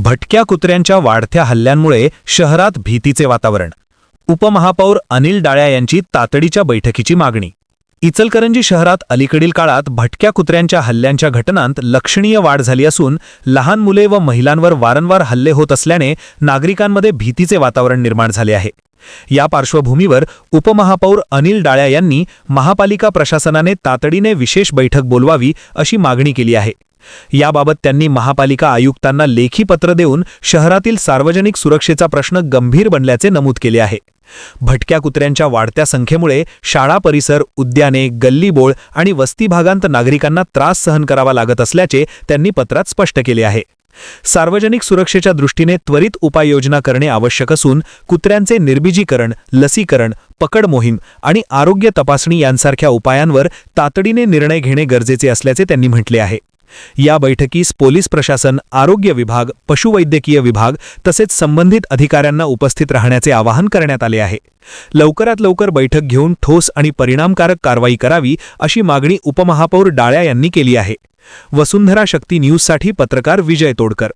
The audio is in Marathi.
भटक्या कुत्र्यांच्या वाढत्या हल्ल्यांमुळे शहरात भीतीचे वातावरण. उपमहापौर अनिल डाळ्या यांची तातडीच्या बैठकीची मागणी. इचलकरंजी शहरात अलीकडील काळात भटक्या कुत्र्यांच्या हल्ल्यांच्या घटनांत लक्षणीय वाढ झाली असून लहान मुले व महिलांवर वारंवार हल्ले होत असल्याने नागरिकांमध्ये भीतीचे वातावरण निर्माण झाले आहे. या पार्श्वभूमीवर उपमहापौर अनिल डाळ्या यांनी महापालिका प्रशासनाने तातडीने विशेष बैठक बोलवावी अशी मागणी केली आहे. याबाबत त्यांनी महापालिका आयुक्तांना लेखी पत्र देऊन शहरातील सार्वजनिक सुरक्षेचा प्रश्न गंभीर बनल्याचे नमूद केले आहे. भटक्या कुत्र्यांच्या वाढत्या संख्येमुळे शाळा परिसर, उद्याने, गल्लीबोळ आणि वस्ती भागांत नागरिकांना त्रास सहन करावा लागत असल्याचे त्यांनी पत्रात स्पष्ट केले आहे. सार्वजनिक सुरक्षेच्या दृष्टीने त्वरित उपाययोजना करणे आवश्यक असून कुत्र्यांचे निर्बीजीकरण, लसीकरण, पकड मोहीम आणि आरोग्य तपासणी यांसारख्या उपायांवर तातडीने निर्णय घेणे गरजेचे असल्याचे त्यांनी म्हटले आहे. या बैठकीस पोलीस प्रशासन, आरोग्य विभाग, पशुवैद्यकीय विभाग तसेच संबंधित अधिकाऱ्यांना उपस्थित राहण्याचे आवाहन करण्यात आले आहे. लवकरात लवकर बैठक घेऊन ठोस आणि परिणामकारक कारवाई करावी अशी मागणी उपमहापौर डाळ्या यांनी केली आहे. वसुंधरा शक्ती न्यूजसाठी पत्रकार विजय तोडकर.